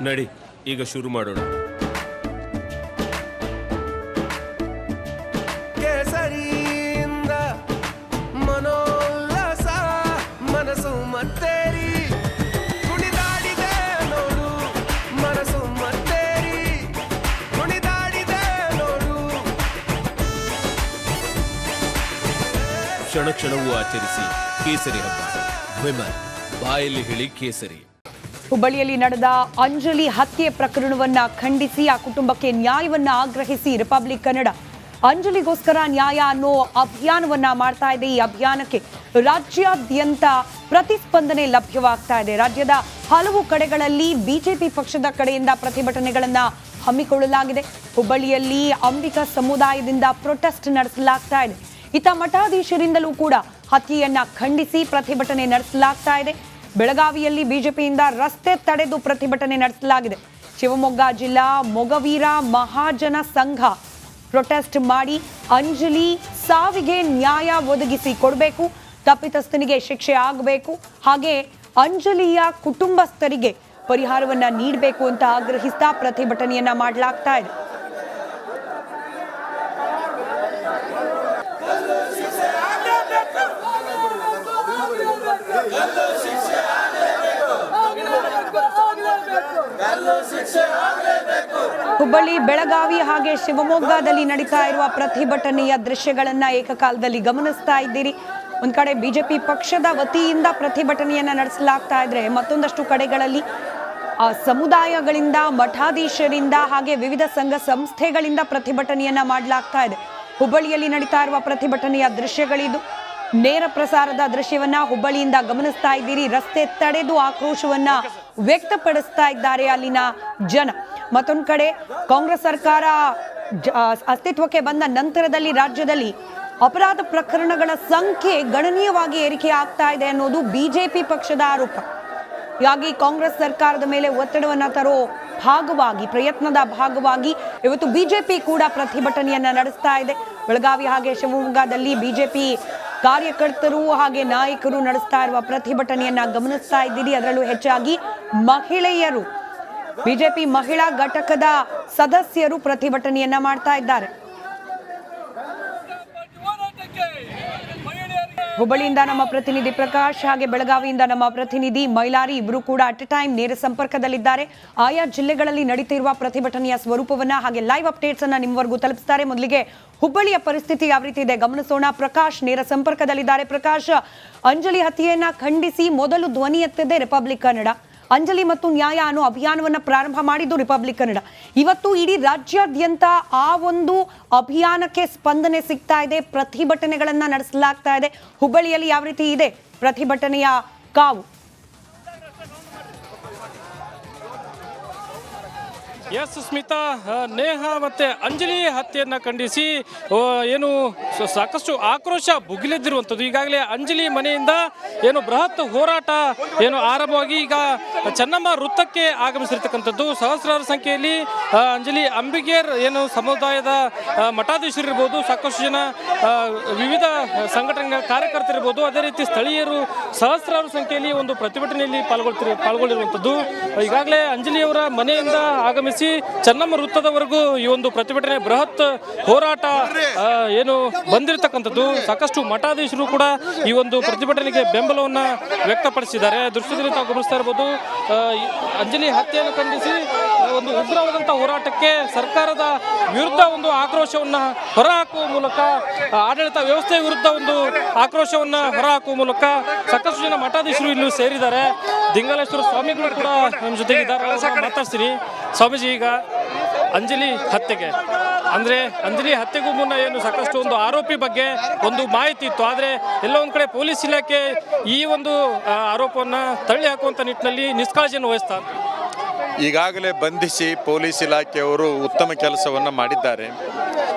ನಡಿ ಈಗ ಶುರು ಮಾಡೋಣ. ಕೇಸರಿಯಿಂದ ಮನೋಲ್ಲಾಸ ಮನಸ್ಸು ಮತ್ತೇರಿ ಕುಣಿದಾಡಿದೆ ನೋಡು, ಮನಸ್ಸು ಮತ್ತೇರಿ ಕುಣಿದಾಡಿದೆ ನೋಡು. ಕ್ಷಣ ಕ್ಷಣವೂ ಆಚರಿಸಿ ಕೇಸರಿ ಹಬ್ಬ. ವಿಮಲ್ ಬಾಯಲ್ಲಿ ಹೇಳಿ ಕೇಸರಿ. ಹುಬ್ಬಳ್ಳಿಯಲ್ಲಿ ನಡೆದ ಅಂಜಲಿ ಹತ್ಯೆ ಪ್ರಕರಣವನ್ನ ಖಂಡಿಸಿ ಆ ಕುಟುಂಬಕ್ಕೆ ನ್ಯಾಯವನ್ನ ಆಗ್ರಹಿಸಿ ರಿಪಬ್ಲಿಕ್ ಕನ್ನಡ ಅಂಜಲಿಗೋಸ್ಕರ ನ್ಯಾಯ ಅನ್ನೋ ಅಭಿಯಾನವನ್ನ ಮಾಡ್ತಾ ಇದೆ. ಈ ಅಭಿಯಾನಕ್ಕೆ ರಾಜ್ಯಾದ್ಯಂತ ಪ್ರತಿಸ್ಪಂದನೆ ಲಭ್ಯವಾಗ್ತಾ ಇದೆ. ರಾಜ್ಯದ ಹಲವು ಕಡೆಗಳಲ್ಲಿ ಬಿಜೆಪಿ ಪಕ್ಷದ ಕಡೆಯಿಂದ ಪ್ರತಿಭಟನೆಗಳನ್ನ ಹಮ್ಮಿಕೊಳ್ಳಲಾಗಿದೆ. ಹುಬ್ಬಳ್ಳಿಯಲ್ಲಿ ಅಂಬಿಕಾ ಸಮುದಾಯದಿಂದ ಪ್ರೊಟೆಸ್ಟ್ ನಡೆಸಲಾಗ್ತಾ ಇದೆ. ಇತ್ತ ಮಠಾಧೀಶರಿಂದಲೂ ಕೂಡ ಹತ್ಯೆಯನ್ನ ಖಂಡಿಸಿ ಪ್ರತಿಭಟನೆ ನಡೆಸಲಾಗ್ತಾ ಇದೆ. ಬೆಳಗಾವಿಯಲ್ಲಿ ಬಿಜೆಪಿಯಿಂದ ರಸ್ತೆ ತಡೆದು ಪ್ರತಿಭಟನೆ ನಡೆಸಲಾಗಿದೆ. ಶಿವಮೊಗ್ಗ ಜಿಲ್ಲಾ ಮೊಗವೀರ ಮಹಾಜನ ಸಂಘ ಪ್ರೊಟೆಸ್ಟ್ ಮಾಡಿ ಅಂಜಲಿ ಸಾವಿಗೆ ನ್ಯಾಯ ಒದಗಿಸಿ ಕೊಡಬೇಕು, ತಪ್ಪಿತಸ್ಥನಿಗೆ ಶಿಕ್ಷೆ ಆಗಬೇಕು, ಹಾಗೆ ಅಂಜಲಿಯ ಕುಟುಂಬಸ್ಥರಿಗೆ ಪರಿಹಾರವನ್ನ ನೀಡಬೇಕು ಅಂತ ಆಗ್ರಹಿಸ್ತಾ ಪ್ರತಿಭಟನೆಯನ್ನ ಮಾಡಲಾಗ್ತಾ ಇದೆ. ಹುಬ್ಬಳ್ಳಿ, ಬೆಳಗಾವಿ ಹಾಗೆ ಶಿವಮೊಗ್ಗದಲ್ಲಿ ನಡೀತಾ ಇರುವ ಪ್ರತಿಭಟನೆಯ ದೃಶ್ಯಗಳನ್ನ ಏಕಕಾಲದಲ್ಲಿ ಗಮನಿಸ್ತಾ ಇದ್ದೀರಿ. ಒಂದ್ ಕಡೆ ಬಿಜೆಪಿ ಪಕ್ಷದ ವತಿಯಿಂದ ಪ್ರತಿಭಟನೆಯನ್ನ ನಡೆಸಲಾಗ್ತಾ ಇದ್ರೆ, ಮತ್ತೊಂದಷ್ಟು ಕಡೆಗಳಲ್ಲಿ ಸಮುದಾಯಗಳಿಂದ, ಮಠಾಧೀಶರಿಂದ ಹಾಗೆ ವಿವಿಧ ಸಂಘ ಸಂಸ್ಥೆಗಳಿಂದ ಪ್ರತಿಭಟನೆಯನ್ನ ಮಾಡಲಾಗ್ತಾ ಇದೆ. ಹುಬ್ಬಳ್ಳಿಯಲ್ಲಿ ನಡೀತಾ ಇರುವ ಪ್ರತಿಭಟನೆಯ ದೃಶ್ಯಗಳಿದು. ನೇರ ಪ್ರಸಾರದ ದೃಶ್ಯವನ್ನ ಹುಬ್ಬಳ್ಳಿಯಿಂದ ಗಮನಿಸ್ತಾ ಇದ್ದೀರಿ. ರಸ್ತೆ ತಡೆದು ಆಕ್ರೋಶವನ್ನ ವ್ಯಕ್ತಪಡಿಸ್ತಾ ಇದ್ದಾರೆ ಅಲ್ಲಿನ ಜನ. ಮತ್ತೊಂದು ಕಡೆ ಕಾಂಗ್ರೆಸ್ ಸರ್ಕಾರ ಅಸ್ತಿತ್ವಕ್ಕೆ ಬಂದ ನಂತರದಲ್ಲಿ ರಾಜ್ಯದಲ್ಲಿ ಅಪರಾಧ ಪ್ರಕರಣಗಳ ಸಂಖ್ಯೆ ಗಣನೀಯವಾಗಿ ಏರಿಕೆ ಆಗ್ತಾ ಇದೆ ಅನ್ನೋದು ಬಿಜೆಪಿ ಪಕ್ಷದ ಆರೋಪ. ಹೀಗಾಗಿ ಕಾಂಗ್ರೆಸ್ ಸರ್ಕಾರದ ಮೇಲೆ ಒತ್ತಡವನ್ನ ತರೋ ಭಾಗವಾಗಿ, ಪ್ರಯತ್ನದ ಭಾಗವಾಗಿ ಇವತ್ತು ಬಿಜೆಪಿ ಕೂಡ ಪ್ರತಿಭಟನೆಯನ್ನ ನಡೆಸ್ತಾ ಇದೆ. ಬೆಳಗಾವಿ ಹಾಗೆ ಶಿವಮೊಗ್ಗದಲ್ಲಿ ಬಿಜೆಪಿ ಕಾರ್ಯಕರ್ತರು ಹಾಗೆ ನಾಯಕರು ನಡೆಸ್ತಾ ಇರುವ ಪ್ರತಿಭಟನೆಯನ್ನ ಗಮನಿಸ್ತಾ ಇದ್ದೀರಿ. ಅದರಲ್ಲೂ ಹೆಚ್ಚಾಗಿ ಮಹಿಳೆಯರು, ಬಿಜೆಪಿ ಮಹಿಳಾ ಘಟಕದ ಸದಸ್ಯರು ಪ್ರತಿಭಟನೆಯನ್ನ ಮಾಡ್ತಾ ಇದ್ದಾರೆ. ಹುಬ್ಬಳ್ಳಿಯಿಂದ ನಮ್ಮ ಪ್ರತಿನಿಧಿ ಪ್ರಕಾಶ್ ಹಾಗೆ ಬೆಳಗಾವಿಯಿಂದ ನಮ್ಮ ಪ್ರತಿನಿಧಿ ಮೈಲಾರಿ ಇಬ್ಬರು ಕೂಡ ಅಟ್ ಎ ಟೈಮ್ ನೇರ ಸಂಪರ್ಕದಲ್ಲಿದ್ದಾರೆ. ಆಯಾ ಜಿಲ್ಲೆಗಳಲ್ಲಿ ನಡೀತಿರುವ ಪ್ರತಿಭಟನೆಯ ಸ್ವರೂಪವನ್ನ ಹಾಗೆ ಲೈವ್ ಅಪ್ಡೇಟ್ಸ್ ಅನ್ನ ನಿಮ್ಮವರೆಗೂ ತಲುಪಿಸ್ತಾರೆ. ಮೊದಲಿಗೆ ಹುಬ್ಬಳ್ಳಿಯ ಪರಿಸ್ಥಿತಿ ಯಾವ ರೀತಿ ಇದೆ ಗಮನಿಸೋಣ. ಪ್ರಕಾಶ್ ನೇರ ಸಂಪರ್ಕದಲ್ಲಿದ್ದಾರೆ. ಪ್ರಕಾಶ್, ಅಂಜಲಿ ಹತ್ಯೆಯನ್ನ ಖಂಡಿಸಿ ಮೊದಲು ಧ್ವನಿ ಎತ್ತಿದೆ ರಿಪಬ್ಲಿಕ್ ಕನ್ನಡ. ಅಂಜಲಿ ಮತ್ತು ನ್ಯಾಯ ಅನ್ನೋ ಅಭಿಯಾನವನ್ನ ಪ್ರಾರಂಭ ಮಾಡಿದ್ದು ರಿಪಬ್ಲಿಕ್ ಕನ್ನಡ. ಇವತ್ತು ಇಡೀ ರಾಜ್ಯಾದ್ಯಂತ ಆ ಒಂದು ಅಭಿಯಾನಕ್ಕೆ ಸ್ಪಂದನೆ ಸಿಗ್ತಾ ಇದೆ, ಪ್ರತಿಭಟನೆಗಳನ್ನ ನಡೆಸಲಾಗ್ತಾ ಇದೆ. ಹುಬ್ಬಳ್ಳಿಯಲ್ಲಿ ಯಾವ ರೀತಿ ಇದೆ ಪ್ರತಿಭಟನೆಯ ಕಾವು? ಎಸ್ ಸ್ಮಿತಾ, ನೇಹಾ ಮತ್ತು ಅಂಜಲಿ ಹತ್ಯೆಯನ್ನು ಖಂಡಿಸಿ ಏನು ಸಾಕಷ್ಟು ಆಕ್ರೋಶ ಭುಗಿಲೆದ್ದಿರುವಂಥದ್ದು. ಈಗಾಗಲೇ ಅಂಜಲಿ ಮನೆಯಿಂದ ಏನು ಬೃಹತ್ ಹೋರಾಟ ಏನು ಆರಂಭವಾಗಿ ಈಗ ಚೆನ್ನಮ್ಮ ವೃತ್ತಕ್ಕೆ ಆಗಮಿಸಿರ್ತಕ್ಕಂಥದ್ದು. ಸಹಸ್ರಾರು ಸಂಖ್ಯೆಯಲ್ಲಿ ಅಂಜಲಿ ಅಂಬಿಗೇರ್ ಏನು ಸಮುದಾಯದ ಮಠಾಧೀಶರಿರ್ಬೋದು, ಸಾಕಷ್ಟು ಜನ ವಿವಿಧ ಸಂಘಟನೆಗಳ ಕಾರ್ಯಕರ್ತರಿರ್ಬೋದು, ಅದೇ ರೀತಿ ಸ್ಥಳೀಯರು ಸಹಸ್ರಾರು ಸಂಖ್ಯೆಯಲ್ಲಿ ಒಂದು ಪ್ರತಿಭಟನೆಯಲ್ಲಿ ಪಾಲ್ಗೊಳ್ಳಿರುವಂಥದ್ದು. ಈಗಾಗಲೇ ಅಂಜಲಿಯವರ ಮನೆಯಿಂದ ಆಗಮಿಸಿ ಚೆನ್ನಮ್ಮ ವೃತ್ತದವರೆಗೂ ಈ ಒಂದು ಪ್ರತಿಭಟನೆ ಬೃಹತ್ ಹೋರಾಟ ಏನು ಬಂದಿರತಕ್ಕಂಥದ್ದು. ಸಾಕಷ್ಟು ಮಠಾಧೀಶರು ಕೂಡ ಈ ಒಂದು ಪ್ರತಿಭಟನೆಗೆ ಬೆಂಬಲವನ್ನ ವ್ಯಕ್ತಪಡಿಸಿದ್ದಾರೆ. ದೃಶ್ಯದಲ್ಲಿ ತಾವು ಗಮನಿಸ್ತಾ ಇರಬಹುದು. ಅಂಜಲಿ ಹತ್ಯೆಯನ್ನು ಖಂಡಿಸಿ ಒಂದು ಉಗ್ರವಾದಂಥ ಹೋರಾಟಕ್ಕೆ ಸರ್ಕಾರದ ವಿರುದ್ಧ ಒಂದು ಆಕ್ರೋಶವನ್ನ ಹೊರಹಾಕುವ ಮೂಲಕ, ಆಡಳಿತ ವ್ಯವಸ್ಥೆಯ ವಿರುದ್ಧ ಒಂದು ಆಕ್ರೋಶವನ್ನ ಹೊರಹಾಕುವ ಮೂಲಕ ಸಾಕಷ್ಟು ಜನ ಮಠಾಧೀಶರು ಇಲ್ಲೂ ಸೇರಿದ್ದಾರೆ. ದಿಂಗಲೇಶ್ವರ ಸ್ವಾಮಿಗಳು ಕೂಡ ನಮ್ಮ ಜೊತೆಗೆ ಇದ್ದಾರೆ. ಮಾತಾಡ್ತೀನಿ ಸ್ವಾಮೀಜಿ. ಈಗ ಅಂಜಲಿ ಹತ್ಯೆಗೆ ಅಂಜಲಿ ಹತ್ಯೆಗೂ ಮುನ್ನ ಏನು ಸಾಕಷ್ಟು ಒಂದು ಆರೋಪಿ ಬಗ್ಗೆ ಒಂದು ಮಾಹಿತಿ ಇತ್ತು. ಆದರೆ ಎಲ್ಲೋ ಒಂದು ಕಡೆ ಪೊಲೀಸ್ ಇಲಾಖೆ ಈ ಒಂದು ಆರೋಪವನ್ನು ತಳ್ಳಿ ಹಾಕುವಂಥ ನಿಟ್ಟಿನಲ್ಲಿ ನಿಷ್ಕಾಳಜಿಯನ್ನು ವಹಿಸ್ತಾ ಈಗಾಗಲೇ ಬಂಧಿಸಿ ಪೊಲೀಸ್ ಇಲಾಖೆಯವರು ಉತ್ತಮ ಕೆಲಸವನ್ನು ಮಾಡಿದ್ದಾರೆ.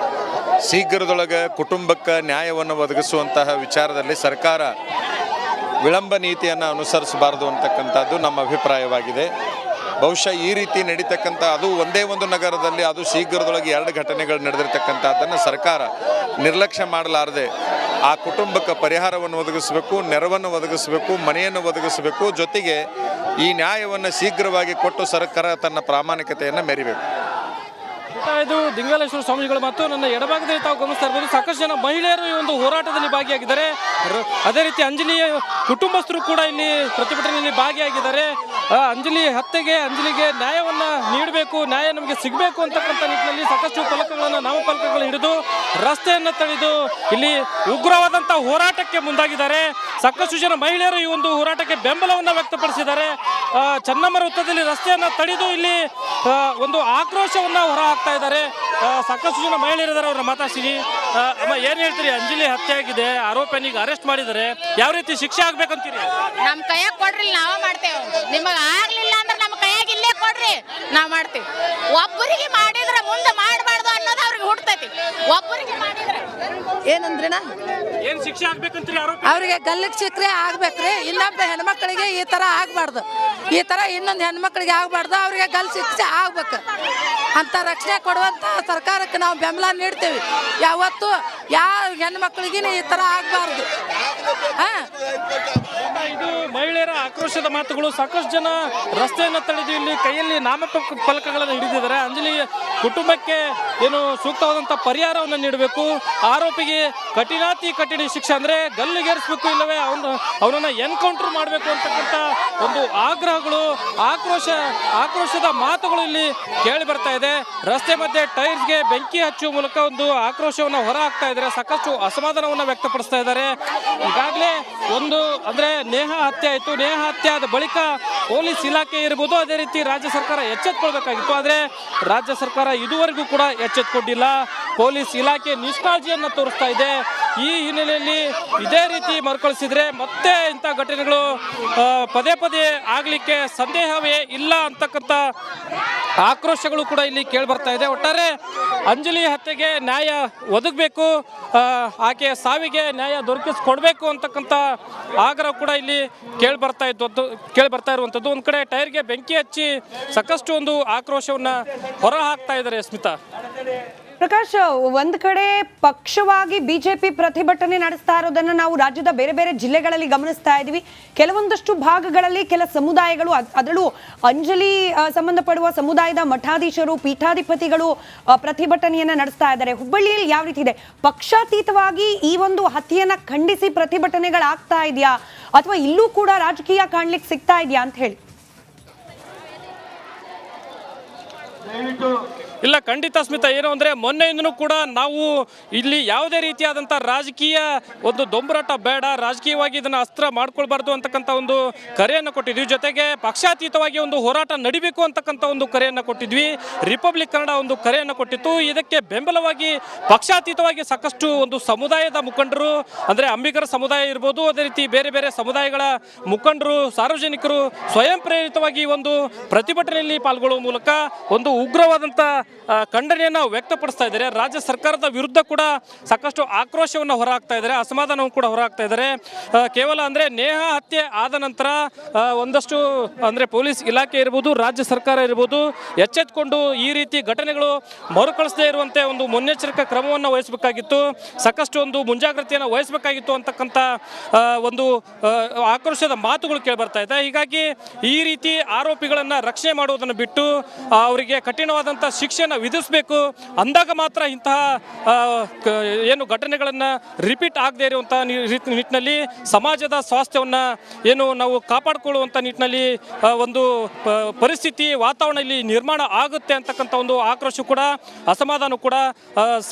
ಶೀಘ್ರದೊಳಗೆ ಕುಟುಂಬಕ್ಕೆ ನ್ಯಾಯವನ್ನು ಒದಗಿಸುವಂತಹ ವಿಚಾರದಲ್ಲಿ ಸರ್ಕಾರ ವಿಳಂಬ ನೀತಿಯನ್ನು ಅನುಸರಿಸಬಾರದು ಅಂತಕ್ಕಂಥದ್ದು ನಮ್ಮ ಅಭಿಪ್ರಾಯವಾಗಿದೆ. ಬಹುಶಃ ಈ ರೀತಿ ನಡೀತಕ್ಕಂಥ, ಅದು ಒಂದೇ ಒಂದು ನಗರದಲ್ಲಿ ಅದು ಶೀಘ್ರದೊಳಗೆ 2 ಘಟನೆಗಳು ನಡೆದಿರ್ತಕ್ಕಂಥದ್ದನ್ನು ಸರ್ಕಾರ ನಿರ್ಲಕ್ಷ್ಯ ಮಾಡಲಾರದೆ ಆ ಕುಟುಂಬಕ್ಕೆ ಪರಿಹಾರವನ್ನು ಒದಗಿಸಬೇಕು, ನೆರವನ್ನು ಒದಗಿಸಬೇಕು, ಮನೆಯನ್ನು ಒದಗಿಸಬೇಕು. ಜೊತೆಗೆ ಈ ನ್ಯಾಯವನ್ನು ಶೀಘ್ರವಾಗಿ ಕೊಟ್ಟು ಸರ್ಕಾರ ತನ್ನ ಪ್ರಾಮಾಣಿಕತೆಯನ್ನು ಮೆರಿಬೇಕು. ಇದು ದಿಂಗಲೇಶ್ವರ ಸ್ವಾಮಿಗಳು ಮತ್ತು ನನ್ನ ಎಡಭಾಗದಲ್ಲಿ ತಾವು ಗಮನಿಸ್ತಾ ಇರ್ಬೋದು, ಸಾಕಷ್ಟು ಜನ ಮಹಿಳೆಯರು ಈ ಒಂದು ಹೋರಾಟದಲ್ಲಿ ಭಾಗಿಯಾಗಿದ್ದಾರೆ. ಅದೇ ರೀತಿ ಅಂಜಲಿಯ ಕುಟುಂಬಸ್ಥರು ಕೂಡ ಇಲ್ಲಿ ಪ್ರತಿಭಟನೆಯಲ್ಲಿ ಭಾಗಿಯಾಗಿದ್ದಾರೆ. ಅಂಜಲಿ ಹತ್ಯೆಗೆ ಅಂಜಲಿಗೆ ನ್ಯಾಯವನ್ನು ನೀಡಬೇಕು, ನ್ಯಾಯ ನಮಗೆ ಸಿಗಬೇಕು ಅಂತಕ್ಕಂಥ ನಿಟ್ಟಿನಲ್ಲಿ ಸಾಕಷ್ಟು ಫಲಕಗಳನ್ನು ನಾಮಫಲಕಗಳು ಹಿಡಿದು ರಸ್ತೆಯನ್ನು ತಡೆದು ಇಲ್ಲಿ ಉಗ್ರವಾದಂಥ ಹೋರಾಟಕ್ಕೆ ಮುಂದಾಗಿದ್ದಾರೆ. ಸಾಕಷ್ಟು ಜನ ಮಹಿಳೆಯರು ಈ ಒಂದು ಹೋರಾಟಕ್ಕೆ ಬೆಂಬಲವನ್ನು ವ್ಯಕ್ತಪಡಿಸಿದ್ದಾರೆ. ಚೆನ್ನಮ್ಮ ವೃತ್ತದಲ್ಲಿ ರಸ್ತೆಯನ್ನು ತಡೆದು ಇಲ್ಲಿ ಒಂದು ಆಕ್ರೋಶವನ್ನು ಹೊರಹಾಕ್ತಾ ಇದ್ದಾರೆ. ಸಾಕಷ್ಟು ಜನ ಮಹಿಳೆಯರಿದ್ದಾರೆ, ಅವ್ರನ್ನ ಮಾತಾಡ್ತೀನಿ. ಅಮ್ಮ, ಏನ್ ಹೇಳ್ತೀರಿ? ಅಂಜಲಿ ಹತ್ಯೆ ಆಗಿದೆ, ಆರೋಪಿನಿಗೆ ಅರೆಸ್ಟ್ ಮಾಡಿದ್ದಾರೆ, ಯಾವ ರೀತಿ ಶಿಕ್ಷೆ ಆಗ್ಬೇಕಂತೀರಿ? ನಮ್ಮ ಕೈಯಾಗ ಕೊಡ್ರಿ, ನಾವ ಮಾಡ್ತೇವೆ. ನಿಮಗ ಆಗ್ಲಿಲ್ಲ ಅಂದ್ರೆ ನಮ್ಮ ಕೈಯಾಗ ಇಲ್ಲೇ ಕೊಡ್ರಿ, ನಾವ್ ಮಾಡ್ತೇವೆ. ಒಬ್ಬರಿಗೆ ಮಾಡಿದ್ರೆ ಮುಂದೆ ಮಾಡಬಾರ್ದು ಅನ್ನೋದು ಅವ್ರಿಗೆ ಹುಡ್ತೈತಿ. ಒಬ್ಬರಿಗೆ ಮಾಡಿದ್ರೆ ಏನಂದ್ರಿನ ಏನ್ ಶಿಕ್ಷೆ ಆಗ್ಬೇಕಂತೀರಿ? ಅವ್ರಿಗೆ ಗಲ್ಲಿಗೆ ಸಿಕ್ಕರೆ ಆಗ್ಬೇಕ್ರಿ. ಇನ್ನೊಬ್ಬ ಹೆಣ್ಮಕ್ಳಿಗೆ ಈ ತರ ಆಗ್ಬಾರ್ದು, ಈ ತರ ಇನ್ನೊಂದು ಹೆಣ್ಮಕ್ಳಿಗೆ ಆಗ್ಬಾರ್ದು. ಅವ್ರಿಗೆ ಗಲ್ ಶಿಕ್ಷೆ ಆಗ್ಬೇಕು ಅಂತ ರಕ್ಷಣೆ ಕೊಡುವಂತ ಸರ್ಕಾರಕ್ಕೆ ನಾವು ಬೆಂಬಲ ನೀಡ್ತೇವೆ. ಯಾವತ್ತು ಯಾವ ಹೆಣ್ಮಕ್ಳಿಗೆ ಈ ತರ ಆಗ್ಬಾರ್ದು. ಇದು ಮಹಿಳೆಯರ ಆಕ್ರೋಶದ ಮಾತುಗಳು. ಸಾಕಷ್ಟು ಜನ ರಸ್ತೆಯನ್ನು ತಡೆದು ಇಲ್ಲಿ ಕೈಯಲ್ಲಿ ನಾಮಫಲಕಗಳನ್ನು ಹಿಡಿದಿದ್ದಾರೆ. ಅಂಜಲಿ ಕುಟುಂಬಕ್ಕೆ ಏನು ಸೂಕ್ತವಾದಂಥ ಪರಿಹಾರವನ್ನು ನೀಡಬೇಕು, ಆರೋಪಿಗೆ ಕಠಿಣಾತಿ ಕಠಿಣ ಶಿಕ್ಷೆ ಅಂದರೆ ಗಲ್ಲಿಗೇರಿಸಬೇಕು, ಇಲ್ಲವೇ ಅವನನ್ನು ಎನ್ಕೌಂಟರ್ ಮಾಡಬೇಕು ಅಂತಕ್ಕಂಥ ಒಂದು ಆಗ್ರಹಗಳು, ಆಕ್ರೋಶದ ಮಾತುಗಳು ಇಲ್ಲಿ ಕೇಳಿ ಬರ್ತಾ ಇದೆ. ರಸ್ತೆ ಮಧ್ಯೆ ಟೈರ್ಸ್ಗೆ ಬೆಂಕಿ ಹಚ್ಚುವ ಮೂಲಕ ಒಂದು ಆಕ್ರೋಶವನ್ನು ಹೊರ ಹಾಕ್ತಾ ಇದ್ದಾರೆ. ಸಾಕಷ್ಟು ಅಸಮಾಧಾನವನ್ನು ವ್ಯಕ್ತಪಡಿಸ್ತಾ ಇದ್ದಾರೆ. ಈಗಾಗಲೇ ಒಂದು ಅಂದರೆ ನೇಹ ಹತ್ಯೆ ಆಯಿತು. ನೇಹ ಹತ್ಯೆ ಆದ ಬಳಿಕ ಪೊಲೀಸ್ ಇಲಾಖೆ ಇರ್ಬೋದು, ಅದೇ ರೀತಿ ರಾಜ್ಯ ಸರ್ಕಾರ ಎಚ್ಚೆತ್ತುಕೊಳ್ಬೇಕಾಗಿತ್ತು. ಆದರೆ ರಾಜ್ಯ ಸರ್ಕಾರ ಇದುವರೆಗೂ ಕೂಡ ಎಚ್ಚೆತ್ತುಕೊಂಡಿಲ್ಲ. ಪೊಲೀಸ್ ಇಲಾಖೆ ನಿಷ್ಕಾಳಜಿಯನ್ನು ತೋರಿಸ್ತಾ ಇದೆ. ಈ ಹಿನ್ನೆಲೆಯಲ್ಲಿ ಇದೇ ರೀತಿ ಮರುಕಳಿಸಿದ್ರೆ ಮತ್ತೆ ಇಂಥ ಘಟನೆಗಳು ಪದೇ ಪದೇ ಆಗಲಿಕ್ಕೆ ಸಂದೇಹವೇ ಇಲ್ಲ ಅಂತಕ್ಕಂಥ ಆಕ್ರೋಶಗಳು ಕೂಡ ಇಲ್ಲಿ ಕೇಳಿ ಬರ್ತಾ ಇದೆ. ಒಟ್ಟಾರೆ ಅಂಜಲಿ ಹತ್ಯೆಗೆ ನ್ಯಾಯ ಒದಗಬೇಕು, ಆಕೆಯ ಸಾವಿಗೆ ನ್ಯಾಯ ದೊರಕಿಸಿಕೊಡ್ಬೇಕು ಅಂತಕ್ಕಂಥ ಆಗ್ರಹ ಕೂಡ ಇಲ್ಲಿ ಕೇಳಿ ಬರ್ತಾ ಇರುವಂಥದ್ದು. ಒಂದು ಕಡೆ ಟೈರ್ಗೆ ಬೆಂಕಿ ಹಚ್ಚಿ ಸಾಕಷ್ಟು ಒಂದು ಆಕ್ರೋಶವನ್ನು ಹೊರ ಹಾಕ್ತಾ ಇದ್ದಾರೆ. ಸ್ಮಿತಾ, ಪ್ರಕಾಶ್, ಒಂದ್ ಕಡೆ ಪಕ್ಷವಾಗಿ ಬಿಜೆಪಿ ಪ್ರತಿಭಟನೆ ನಡೆಸ್ತಾ ಇರೋದನ್ನ ನಾವು ರಾಜ್ಯದ ಬೇರೆ ಬೇರೆ ಜಿಲ್ಲೆಗಳಲ್ಲಿ ಗಮನಿಸ್ತಾ ಇದೀವಿ. ಕೆಲವೊಂದಷ್ಟು ಭಾಗಗಳಲ್ಲಿ ಕೆಲ ಸಮುದಾಯಗಳು, ಅದರಲ್ಲೂ ಅಂಜಲಿ ಸಂಬಂಧಪಡುವ ಸಮುದಾಯದ ಮಠಾಧೀಶರು, ಪೀಠಾಧಿಪತಿಗಳು ಪ್ರತಿಭಟನೆಯನ್ನ ನಡೆಸ್ತಾ ಇದ್ದಾರೆ. ಹುಬ್ಬಳ್ಳಿಯಲ್ಲಿ ಯಾವ ರೀತಿ ಇದೆ? ಪಕ್ಷಾತೀತವಾಗಿ ಈ ಒಂದು ಹತ್ಯೆಯನ್ನ ಖಂಡಿಸಿ ಪ್ರತಿಭಟನೆಗಳಾಗ್ತಾ ಇದೆಯಾ, ಅಥವಾ ಇಲ್ಲೂ ಕೂಡ ರಾಜಕೀಯ ಕಾಣ್ಲಿಕ್ಕೆ ಸಿಗ್ತಾ ಇದೆಯಾ ಅಂತ ಹೇಳಿ? ಇಲ್ಲ, ಖಂಡಿತ ಸ್ಮಿತಾ. ಏನು ಅಂದರೆ ಮೊನ್ನೆಯಿಂದನೂ ಕೂಡ ನಾವು ಇಲ್ಲಿ ಯಾವುದೇ ರೀತಿಯಾದಂಥ ರಾಜಕೀಯ ಒಂದು ದೊಂಬರಾಟ ಬೇಡ, ರಾಜಕೀಯವಾಗಿ ಇದನ್ನು ಅಸ್ತ್ರ ಮಾಡ್ಕೊಳ್ಬಾರ್ದು ಅಂತಕ್ಕಂಥ ಒಂದು ಕರೆಯನ್ನು ಕೊಟ್ಟಿದ್ವಿ. ಜೊತೆಗೆ ಪಕ್ಷಾತೀತವಾಗಿ ಒಂದು ಹೋರಾಟ ನಡಿಬೇಕು ಅಂತಕ್ಕಂಥ ಒಂದು ಕರೆಯನ್ನು ಕೊಟ್ಟಿದ್ವಿ. ರಿಪಬ್ಲಿಕ್ ಕನ್ನಡ ಒಂದು ಕರೆಯನ್ನು ಕೊಟ್ಟಿತ್ತು. ಇದಕ್ಕೆ ಬೆಂಬಲವಾಗಿ ಪಕ್ಷಾತೀತವಾಗಿ ಸಾಕಷ್ಟು ಒಂದು ಸಮುದಾಯದ ಮುಖಂಡರು, ಅಂದರೆ ಅಂಬಿಗರ ಸಮುದಾಯ ಇರ್ಬೋದು, ಅದೇ ರೀತಿ ಬೇರೆ ಬೇರೆ ಸಮುದಾಯಗಳ ಮುಖಂಡರು, ಸಾರ್ವಜನಿಕರು ಸ್ವಯಂ ಪ್ರೇರಿತವಾಗಿ ಒಂದು ಪ್ರತಿಭಟನೆಯಲ್ಲಿ ಪಾಲ್ಗೊಳ್ಳುವ ಮೂಲಕ ಒಂದು ಉಗ್ರವಾದಂಥ ಖಂಡನೆಯನ್ನು ವ್ಯಕ್ತಪಡಿಸ್ತಾ ಇದ್ದಾರೆ. ರಾಜ್ಯ ಸರ್ಕಾರದ ವಿರುದ್ಧ ಕೂಡ ಸಾಕಷ್ಟು ಆಕ್ರೋಶವನ್ನು ಹೊರಹಾಕ್ತಾ ಇದ್ದಾರೆ, ಅಸಮಾಧಾನವನ್ನು ಕೂಡ ಹೊರಹಾಕ್ತಾ ಇದ್ದಾರೆ. ಕೇವಲ ಅಂದರೆ ನೇಹ ಹತ್ಯೆ ಆದ ನಂತರ ಒಂದಷ್ಟು ಅಂದರೆ ಪೊಲೀಸ್ ಇಲಾಖೆ ಇರ್ಬೋದು, ರಾಜ್ಯ ಸರ್ಕಾರ ಇರ್ಬೋದು ಎಚ್ಚೆತ್ತುಕೊಂಡು ಈ ರೀತಿ ಘಟನೆಗಳು ಮರುಕಳಿಸದೇ ಇರುವಂತೆ ಒಂದು ಮುನ್ನೆಚ್ಚರಿಕಾ ಕ್ರಮವನ್ನು ವಹಿಸಬೇಕಾಗಿತ್ತು, ಸಾಕಷ್ಟು ಒಂದು ಮುಂಜಾಗ್ರತೆಯನ್ನು ವಹಿಸಬೇಕಾಗಿತ್ತು ಅಂತಕ್ಕಂಥ ಒಂದು ಆಕ್ರೋಶದ ಮಾತುಗಳು ಕೇಳಿಬರ್ತಾ ಇದೆ. ಹೀಗಾಗಿ ಈ ರೀತಿ ಆರೋಪಿಗಳನ್ನು ರಕ್ಷಣೆ ಮಾಡುವುದನ್ನು ಬಿಟ್ಟು ಅವರಿಗೆ ಕಠಿಣವಾದಂಥ ಶಿಕ್ಷೆಯನ್ನು ವಿಧಿಸಬೇಕು. ಅಂದಾಗ ಮಾತ್ರ ಇಂತಹ ಏನು ಘಟನೆಗಳನ್ನು ರಿಪೀಟ್ ಆಗದೇ ಇರುವಂಥ ನಿಟ್ಟಿನಲ್ಲಿ ಸಮಾಜದ ಸ್ವಾಸ್ಥ್ಯವನ್ನು ಏನು ನಾವು ಕಾಪಾಡಿಕೊಳ್ಳುವಂಥ ನಿಟ್ಟಿನಲ್ಲಿ ಒಂದು ಪರಿಸ್ಥಿತಿ, ವಾತಾವರಣ ಇಲ್ಲಿ ನಿರ್ಮಾಣ ಆಗುತ್ತೆ ಅಂತಕ್ಕಂಥ ಒಂದು ಆಕ್ರೋಶ ಕೂಡ, ಅಸಮಾಧಾನ ಕೂಡ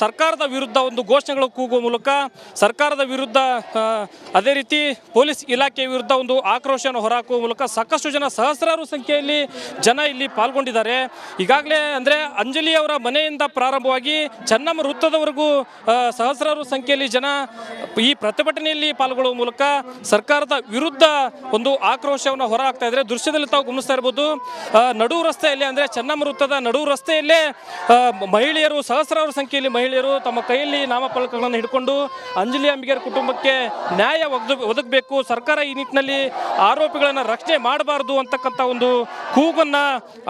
ಸರ್ಕಾರದ ವಿರುದ್ಧ ಒಂದು ಘೋಷಣೆಗಳು ಕೂಗುವ ಮೂಲಕ, ಸರ್ಕಾರದ ವಿರುದ್ಧ ಅದೇ ರೀತಿ ಪೊಲೀಸ್ ಇಲಾಖೆಯ ವಿರುದ್ಧ ಒಂದು ಆಕ್ರೋಶವನ್ನು ಹೊರಹಾಕುವ ಮೂಲಕ ಸಾಕಷ್ಟು ಜನ, ಸಹಸ್ರಾರು ಸಂಖ್ಯೆಯಲ್ಲಿ ಜನ ಇಲ್ಲಿ ಪಾಲ್ಗೊಂಡಿದ್ದಾರೆ. ಈಗಾಗಲೇ ಅಂದರೆ ಅಂಜಲಿ ಅವರ ಮನೆಯಿಂದ ಪ್ರಾರಂಭವಾಗಿ ಚೆನ್ನಮ್ಮ ವೃತ್ತದವರೆಗೂ ಸಹಸ್ರಾರು ಸಂಖ್ಯೆಯಲ್ಲಿ ಜನ ಈ ಪ್ರತಿಭಟನೆಯಲ್ಲಿ ಪಾಲ್ಗೊಳ್ಳುವ ಮೂಲಕ ಸರ್ಕಾರದ ವಿರುದ್ಧ ಒಂದು ಆಕ್ರೋಶವನ್ನು ಹೊರಹಾಕ್ತಾ ಇದ್ದಾರೆ. ದೃಶ್ಯದಲ್ಲಿ ತಾವು ಗಮನಿಸ್ತಾ ಇರ್ಬೋದು, ನಡು ರಸ್ತೆಯಲ್ಲಿ ಅಂದರೆ ಚೆನ್ನಮ್ಮ ವೃತ್ತದ ನಡು ರಸ್ತೆಯಲ್ಲೇ ಮಹಿಳೆಯರು, ಸಹಸ್ರಾರು ಸಂಖ್ಯೆಯಲ್ಲಿ ಮಹಿಳೆಯರು ತಮ್ಮ ಕೈಯಲ್ಲಿ ನಾಮಫಲಕಗಳನ್ನು ಹಿಡ್ಕೊಂಡು ಅಂಜಲಿ ಅಂಬಿಗರ ಕುಟುಂಬಕ್ಕೆ ನ್ಯಾಯ ಒದಗಬೇಕು, ಸರ್ಕಾರ ಈ ನಿಟ್ಟಿನಲ್ಲಿ ಆರೋಪಿಗಳನ್ನು ರಕ್ಷಣೆ ಮಾಡಬಾರ್ದು ಅಂತಕ್ಕಂಥ ಒಂದು ಕೂಗನ್ನು,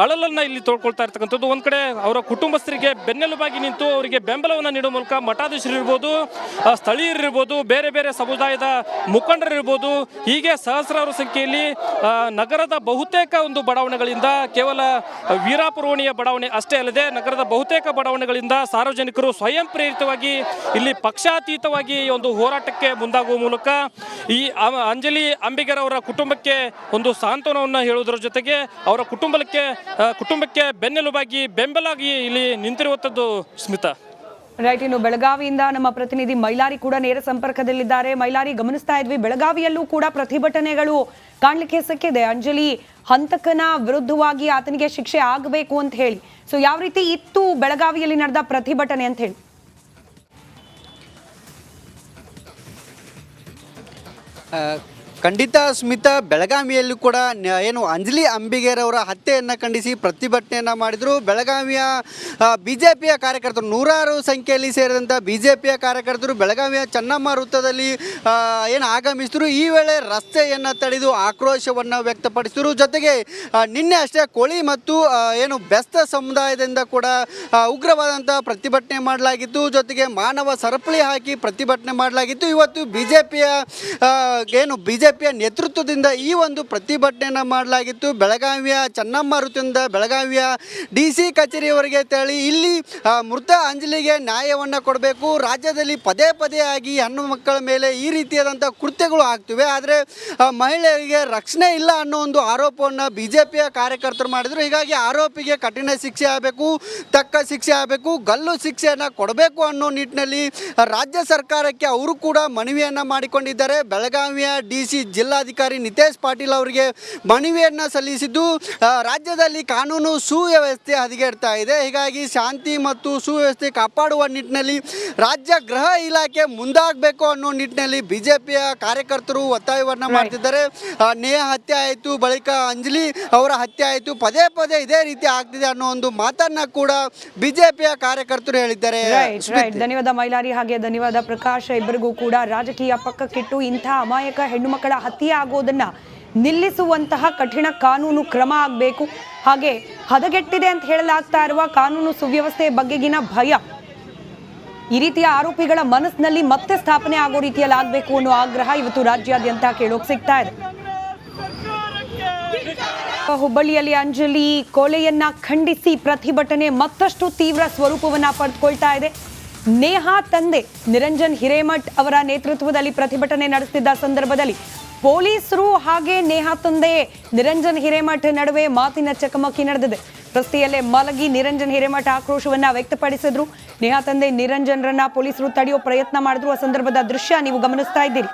ಅಳಲನ್ನು ಇಲ್ಲಿ ತೊಳ್ಕೊಳ್ತಾ ಇರ್ತಕ್ಕಂಥದ್ದು. ಒಂದು ಕಡೆ ಅವರು ಅವರ ಕುಟುಂಬಸ್ಥರಿಗೆ ಬೆನ್ನೆಲುಬಾಗಿ ನಿಂತು ಅವರಿಗೆ ಬೆಂಬಲವನ್ನು ನೀಡುವ ಮೂಲಕ ಮಠಾಧೀಶರಿರ್ಬೋದು, ಸ್ಥಳೀಯರಿರ್ಬೋದು, ಬೇರೆ ಬೇರೆ ಸಮುದಾಯದ ಮುಖಂಡರಿರ್ಬೋದು, ಹೀಗೆ ಸಹಸ್ರಾರು ಸಂಖ್ಯೆಯಲ್ಲಿ ನಗರದ ಬಹುತೇಕ ಒಂದು ಬಡಾವಣೆಗಳಿಂದ, ಕೇವಲ ವೀರಾಪುರವಣಿಯ ಬಡಾವಣೆ ಅಷ್ಟೇ ಅಲ್ಲದೆ ನಗರದ ಬಹುತೇಕ ಬಡಾವಣೆಗಳಿಂದ ಸಾರ್ವಜನಿಕರು ಸ್ವಯಂ ಪ್ರೇರಿತವಾಗಿ ಇಲ್ಲಿ ಪಕ್ಷಾತೀತವಾಗಿ ಒಂದು ಹೋರಾಟಕ್ಕೆ ಮುಂದಾಗುವ ಮೂಲಕ ಈ ಅಂಜಲಿ ಅಂಬಿಗರ್ ಅವರ ಕುಟುಂಬಕ್ಕೆ ಒಂದು ಸಾಂತ್ವನವನ್ನು ಹೇಳುವುದರ ಜೊತೆಗೆ ಅವರ ಕುಟುಂಬಕ್ಕೆ ಬೆನ್ನೆಲುಬಾಗಿ ಬೆಂಬಲಾಗಿ ಇಲ್ಲಿ ನಿಂತಿರುವಂಥದ್ದು ಸ್ಮಿತಾ. ರೈಟ್, ಇನ್ನು ಬೆಳಗಾವಿಯಿಂದ ನಮ್ಮ ಪ್ರತಿನಿಧಿ ಮೈಲಾರಿ ಕೂಡ ನೇರ ಸಂಪರ್ಕದಲ್ಲಿದ್ದಾರೆ. ಮೈಲಾರಿ, ಗಮನಿಸ್ತಾ ಇದ್ವಿ ಬೆಳಗಾವಿಯಲ್ಲೂ ಕೂಡ ಪ್ರತಿಭಟನೆಗಳು ಕಾಣಲಿಕ್ಕೆ ಸಿಕ್ಕಿದೆ. ಅಂಜಲಿ ಹಂತಕನ ವಿರುದ್ಧವಾಗಿ ಆತನಿಗೆ ಶಿಕ್ಷೆ ಆಗಬೇಕು ಅಂತ ಹೇಳಿ. ಸೊ ಯಾವ ರೀತಿ ಇತ್ತು ಬೆಳಗಾವಿಯಲ್ಲಿ ನಡೆದ ಪ್ರತಿಭಟನೆ ಅಂತ ಹೇಳಿ? ಖಂಡಿತ ಸ್ಮಿತಾ, ಬೆಳಗಾವಿಯಲ್ಲೂ ಕೂಡ ಏನು ಅಂಜಲಿ ಅಂಬಿಗರ್ ಅವರ ಹತ್ಯೆಯನ್ನು ಖಂಡಿಸಿ ಪ್ರತಿಭಟನೆಯನ್ನು ಮಾಡಿದರು. ಬೆಳಗಾವಿಯ BJPಯ ಕಾರ್ಯಕರ್ತರು, ನೂರಾರು ಸಂಖ್ಯೆಯಲ್ಲಿ ಸೇರಿದಂಥ BJPಯ ಕಾರ್ಯಕರ್ತರು ಬೆಳಗಾವಿಯ ಚೆನ್ನಮ್ಮ ವೃತ್ತದಲ್ಲಿ ಏನು ಆಗಮಿಸಿದರು. ಈ ವೇಳೆ ರಸ್ತೆಯನ್ನು ತಡೆದು ಆಕ್ರೋಶವನ್ನು ವ್ಯಕ್ತಪಡಿಸಿದರು. ಜೊತೆಗೆ ನಿನ್ನೆ ಅಷ್ಟೇ ಕೋಳಿ ಮತ್ತು ಏನು ಬೆಸ್ತ ಸಮುದಾಯದಿಂದ ಕೂಡ ಉಗ್ರವಾದಂಥ ಪ್ರತಿಭಟನೆ ಮಾಡಲಾಗಿತ್ತು. ಜೊತೆಗೆ ಮಾನವ ಸರಪಳಿ ಹಾಕಿ ಪ್ರತಿಭಟನೆ ಮಾಡಲಾಗಿತ್ತು. ಇವತ್ತು BJPಯ ನೇತೃತ್ವದಿಂದ ಈ ಒಂದು ಪ್ರತಿಭಟನೆಯನ್ನು ಮಾಡಲಾಗಿತ್ತು. ಬೆಳಗಾವಿಯ ಚೆನ್ನಮ್ಮ ವೃತ್ತದಿಂದ ಬೆಳಗಾವಿಯ DC ಕಚೇರಿಯವರೆಗೆ ತೆರಳಿ ಇಲ್ಲಿ ಮೃತ ಅಂಜಲಿಗೆ ನ್ಯಾಯವನ್ನು ಕೊಡಬೇಕು. ರಾಜ್ಯದಲ್ಲಿ ಪದೇ ಪದೇ ಆಗಿ ಹೆಣ್ಣು ಮಕ್ಕಳ ಮೇಲೆ ಈ ರೀತಿಯಾದಂಥ ಕೃತ್ಯಗಳು ಆಗ್ತಿವೆ, ಆದರೆ ಮಹಿಳೆಯರಿಗೆ ರಕ್ಷಣೆ ಇಲ್ಲ ಅನ್ನೋ ಒಂದು ಆರೋಪವನ್ನು BJPಯ ಕಾರ್ಯಕರ್ತರು ಮಾಡಿದರು. ಹೀಗಾಗಿ ಆರೋಪಿಗೆ ಕಠಿಣ ಶಿಕ್ಷೆ ಆಗಬೇಕು, ತಕ್ಕ ಶಿಕ್ಷೆ ಆಗಬೇಕು, ಗಲ್ಲು ಶಿಕ್ಷೆಯನ್ನು ಕೊಡಬೇಕು ಅನ್ನೋ ನಿಟ್ಟಿನಲ್ಲಿ ರಾಜ್ಯ ಸರ್ಕಾರಕ್ಕೆ ಅವರು ಕೂಡ ಮನವಿಯನ್ನು ಮಾಡಿಕೊಂಡಿದ್ದಾರೆ. ಬೆಳಗಾವಿಯ DC ಜಿಲ್ಲಾಧಿಕಾರಿ ನಿತೇಶ್ ಪಾಟೀಲ್ ಅವರಿಗೆ ಮನವಿಯನ್ನು ಸಲ್ಲಿಸಿದ್ದು, ರಾಜ್ಯದಲ್ಲಿ ಕಾನೂನು ಸುವ್ಯವಸ್ಥೆ ಹದಗೆಡ್ತಾ ಇದೆ. ಹೀಗಾಗಿ ಶಾಂತಿ ಮತ್ತು ಸುವ್ಯವಸ್ಥೆ ಕಾಪಾಡುವ ನಿಟ್ಟಿನಲ್ಲಿ ರಾಜ್ಯ ಗೃಹ ಇಲಾಖೆ ಮುಂದಾಗಬೇಕು ಅನ್ನೋ ನಿಟ್ಟಿನಲ್ಲಿ BJPಯ ಕಾರ್ಯಕರ್ತರು ಒತ್ತಾಯವನ್ನು ಮಾಡ್ತಿದ್ದಾರೆ. ನೇಹ ಹತ್ಯೆ ಆಯಿತು, ಬಳಿಕ ಅಂಜಲಿ ಅವರ ಹತ್ಯೆ ಆಯಿತು, ಪದೇ ಪದೇ ಇದೇ ರೀತಿ ಆಗ್ತಿದೆ ಅನ್ನೋ ಒಂದು ಮಾತನ್ನ ಕೂಡ BJPಯ ಕಾರ್ಯಕರ್ತರು ಹೇಳಿದ್ದಾರೆ. ಧನ್ಯವಾದ ಮೈಲಾರಿ, ಹಾಗೆ ಧನ್ಯವಾದ ಪ್ರಕಾಶ್. ಇಬ್ಬರಿಗೂ ಕೂಡ ರಾಜಕೀಯ ಪಕ್ಕಕ್ಕಿಟ್ಟು ಇಂಥ ಅಮಾಯಕ ಹೆಣ್ಣು ಮಕ್ಕಳ ಹತ್ಯೆ ಆಗೋದನ್ನ ನಿಲ್ಲಿಸುವಂತಹ ಕಠಿಣ ಕಾನೂನು ಕ್ರಮ ಆಗಬೇಕು. ಹಾಗೆ ಹದಗೆಟ್ಟಿದೆ ಅಂತ ಹೇಳಲಾಗ್ತಾ ಇರುವ ಕಾನೂನು ಸುವ್ಯವಸ್ಥೆ ಬಗೆಗಿನ ಭಯ ಈ ರೀತಿಯ ಆರೋಪಿಗಳ ಮನಸ್ಸಿನಲ್ಲಿ ಮತ್ತೆ ಸ್ಥಾಪನೆ ಆಗೋ ರೀತಿಯಲ್ಲಿ ಆಗಬೇಕು ಅನ್ನೋ ಆಗ್ರಹ ಇವತ್ತು ರಾಜ್ಯಾದ್ಯಂತ ಕೇಳೋಕ್ ಸಿಗ್ತಾ ಇದೆ. ಹುಬ್ಬಳ್ಳಿಯಲ್ಲಿ ಅಂಜಲಿ ಕೊಲೆಯನ್ನ ಖಂಡಿಸಿ ಪ್ರತಿಭಟನೆ ಮತ್ತಷ್ಟು ತೀವ್ರ ಸ್ವರೂಪವನ್ನ ಪಡೆದುಕೊಳ್ತಾ ಇದೆ. ನೇಹಾ ತಂದೆ ನಿರಂಜನ್ ಹಿರೇಮಠ್ ಅವರ ನೇತೃತ್ವದಲ್ಲಿ ಪ್ರತಿಭಟನೆ ನಡೆಸುತ್ತಿದ್ದ ಸಂದರ್ಭದಲ್ಲಿ ಪೊಲೀಸರು ಹಾಗೆ ನೇಹಾ ತಂದೆ ನಿರಂಜನ್ ಹಿರೇಮಠ್ ನಡುವೆ ಮಾತಿನ ಚಕಮಕಿ ನಡೆದಿದೆ. ರಸ್ತೆಯಲ್ಲೇ ಮಲಗಿ ನಿರಂಜನ್ ಹಿರೇಮಠ್ ಆಕ್ರೋಶವನ್ನ ವ್ಯಕ್ತಪಡಿಸಿದ್ರು. ನೇಹಾ ತಂದೆ ನಿರಂಜನ್ರನ್ನ ಪೊಲೀಸರು ತಡೆಯೋ ಪ್ರಯತ್ನ ಮಾಡಿದ್ರು. ಆ ಸಂದರ್ಭದ ದೃಶ್ಯ ನೀವು ಗಮನಿಸ್ತಾ ಇದ್ದೀರಿ.